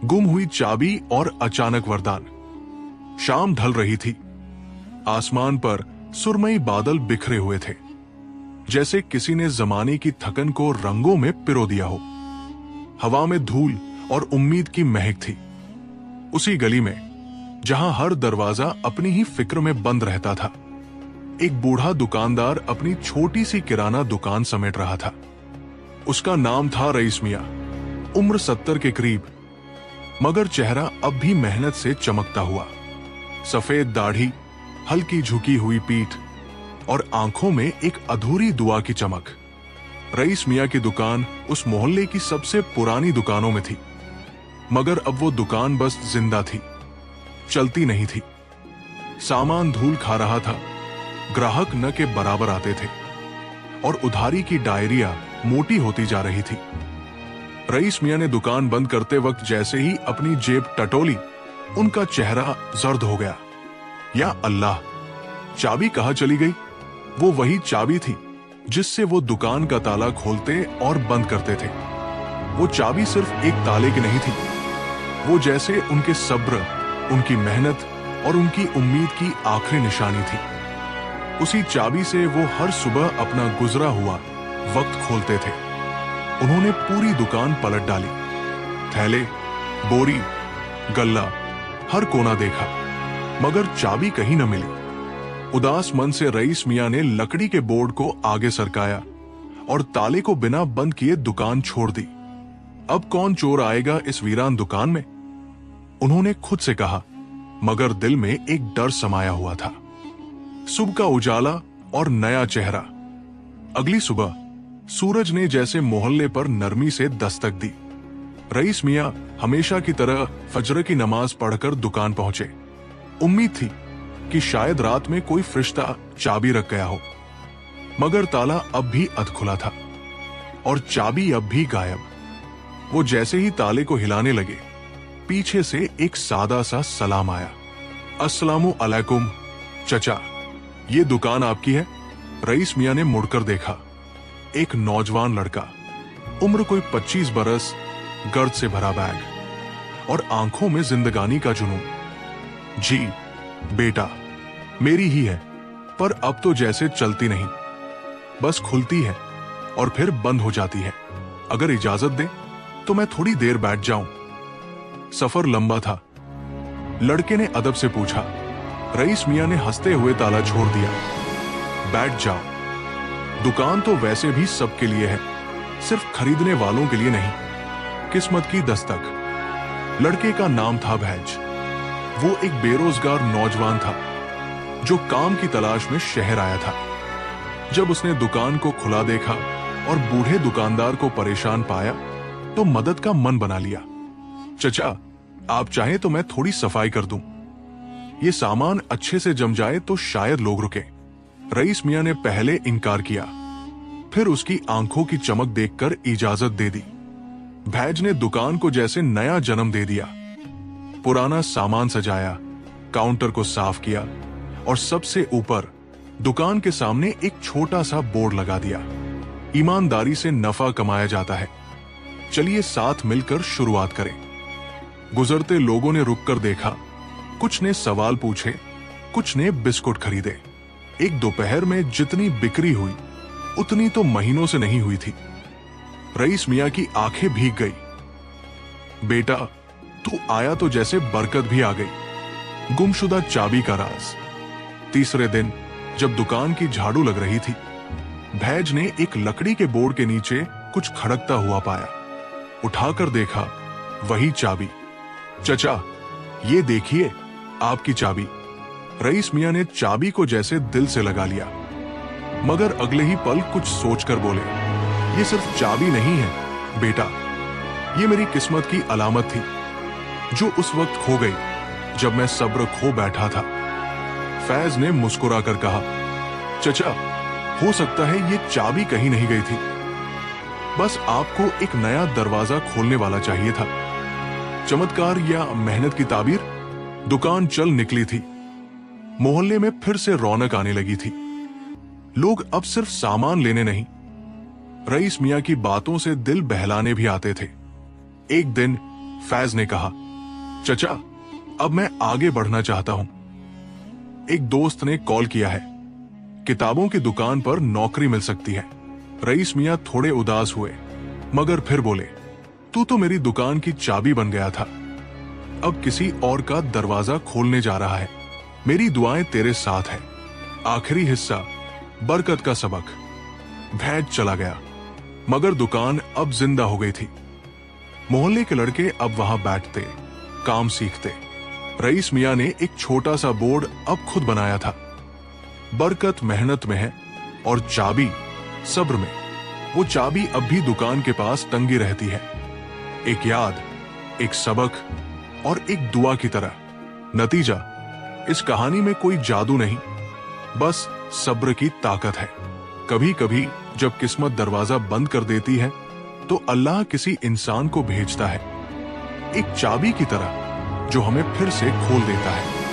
गुम हुई चाबी और अचानक वरदान। शाम ढल रही थी। आसमान पर सुरमई बादल बिखरे हुए थे, जैसे किसी ने जमाने की थकन को रंगों में पिरो दिया हो। हवा में धूल और उम्मीद की महक थी। उसी गली में जहां हर दरवाजा अपनी ही फिक्र में बंद रहता था, एक बूढ़ा दुकानदार अपनी छोटी सी किराना दुकान समेट रहा था। उसका नाम था रईस मियां, उम्र 70 के करीब, मगर चेहरा अब भी मेहनत से चमकता हुआ। सफेद दाढ़ी, हल्की झुकी हुई पीठ और आंखों में एक अधूरी दुआ की चमक। रईस मियां की दुकान उस मोहल्ले की सबसे पुरानी दुकानों में थी, मगर अब वो दुकान बस जिंदा थी, चलती नहीं थी। सामान धूल खा रहा था, ग्राहक न के बराबर आते थे और उधारी की डायरिया मोटी होती जा रही थी। रईस मियां ने दुकान बंद करते वक्त जैसे ही अपनी जेब टटोली, उनका चेहरा जर्द हो गया। या अल्लाह, चाबी कहां चली गई? वो वही चाबी थी जिससे वो दुकान का ताला खोलते और बंद करते थे। वो चाबी सिर्फ एक ताले की नहीं थी, वो जैसे उनके सब्र, उनकी मेहनत और उनकी उम्मीद की आखिरी निशानी थी। उसी चाबी से वो हर सुबह अपना गुजरा हुआ वक्त खोलते थे। उन्होंने पूरी दुकान पलट डाली, थैले, बोरी, गल्ला, हर कोना देखा, मगर चाबी कहीं न मिली। उदास मन से रईस मियां ने लकड़ी के बोर्ड को आगे सरकाया और ताले को बिना बंद किए दुकान छोड़ दी। अब कौन चोर आएगा इस वीरान दुकान में? उन्होंने खुद से कहा, मगर दिल में एक डर समाया हुआ था। सुबह का उजाला और नया चेहरा। अगली सुबह सूरज ने जैसे मोहल्ले पर नरमी से दस्तक दी। रईस मियां हमेशा की तरह फजर की नमाज पढ़कर दुकान पहुंचे। उम्मीद थी कि शायद रात में कोई फरिश्ता चाबी रख गया हो, मगर ताला अब भी अधखुला था और चाबी अब भी गायब। वो जैसे ही ताले को हिलाने लगे, पीछे से एक सादा सा सलाम आया। अस्सलामु अलैकुम चचा, ये दुकान आपकी है? रईस मियां ने मुड़कर देखा। एक नौजवान लड़का, उम्र कोई 25 बरस, गर्द से भरा बैग और आंखों में जिंदगानी का जुनून। जी बेटा, मेरी ही है, पर अब तो जैसे चलती नहीं, बस खुलती है और फिर बंद हो जाती है। अगर इजाजत दे तो मैं थोड़ी देर बैठ जाऊं। सफर लंबा था। लड़के ने अदब से पूछा। रईस मियां ने हंसते हुए ताला छोड़ दिया। बैठ जाओ, दुकान तो वैसे भी सबके लिए है, सिर्फ खरीदने वालों के लिए नहीं। किस्मत की दस्तक। लड़के का नाम था भैज। वो एक बेरोजगार नौजवान था जो काम की तलाश में शहर आया था। जब उसने दुकान को खुला देखा और बूढ़े दुकानदार को परेशान पाया तो मदद का मन बना लिया। चचा, आप चाहें तो मैं थोड़ी सफाई कर दूं। ये सामान अच्छे से जम जाए तो शायद लोग रुके। रईस मियां ने पहले इनकार किया, फिर उसकी आंखों की चमक देखकर इजाजत दे दी। भैज ने दुकान को जैसे नया जन्म दे दिया। पुराना सामान सजाया, काउंटर को साफ किया और सबसे ऊपर दुकान के सामने एक छोटा सा बोर्ड लगा दिया। ईमानदारी से नफा कमाया जाता है, चलिए साथ मिलकर शुरुआत करें। गुजरते लोगों ने रुककर देखा, कुछ ने सवाल पूछे, कुछ ने बिस्कुट खरीदे। एक दोपहर में जितनी बिक्री हुई उतनी तो महीनों से नहीं हुई थी। रईस मियां की आंखें भीग गई। बेटा, तू आया तो जैसे बरकत भी आ गई। गुमशुदा चाबी का राज। तीसरे दिन जब दुकान की झाड़ू लग रही थी, भैज ने एक लकड़ी के बोर्ड के नीचे कुछ खड़कता हुआ पाया। उठाकर देखा, वही चाबी। चचा, ये देखिए आपकी चाबी। रईस मियां ने चाबी को जैसे दिल से लगा लिया, मगर अगले ही पल कुछ सोचकर बोले, ये सिर्फ चाबी नहीं है बेटा, ये मेरी किस्मत की अलामत थी जो उस वक्त खो गई जब मैं सब्र खो बैठा था। फैज ने मुस्कुराकर कहा, चचा, हो सकता है ये चाबी कहीं नहीं गई थी, बस आपको एक नया दरवाजा खोलने वाला चाहिए था। चमत्कार या मेहनत की ताबीर। दुकान चल निकली थी। मोहल्ले में फिर से रौनक आने लगी थी। लोग अब सिर्फ सामान लेने नहीं, रईस मियां की बातों से दिल बहलाने भी आते थे। एक दिन फैज ने कहा, चचा, अब मैं आगे बढ़ना चाहता हूं। एक दोस्त ने कॉल किया है, किताबों की दुकान पर नौकरी मिल सकती है। रईस मियां थोड़े उदास हुए, मगर फिर बोले, तू तो मेरी दुकान की चाबी बन गया था, अब किसी और का दरवाजा खोलने जा रहा है। मेरी दुआएं तेरे साथ है। आखिरी हिस्सा, बरकत का सबक। वैद चला गया, मगर दुकान अब जिंदा हो गई थी। मोहल्ले के लड़के अब वहां बैठते, काम सीखते। रईस मियां ने एक छोटा सा बोर्ड अब खुद बनाया था, बरकत मेहनत में है और चाबी सब्र में। वो चाबी अब भी दुकान के पास टंगी रहती है, एक याद, एक सबक और एक दुआ की तरह। नतीजा, इस कहानी में कोई जादू नहीं, बस सब्र की ताकत है। कभी कभी जब किस्मत दरवाजा बंद कर देती है तो अल्लाह किसी इंसान को भेजता है, एक चाबी की तरह, जो हमें फिर से खोल देता है।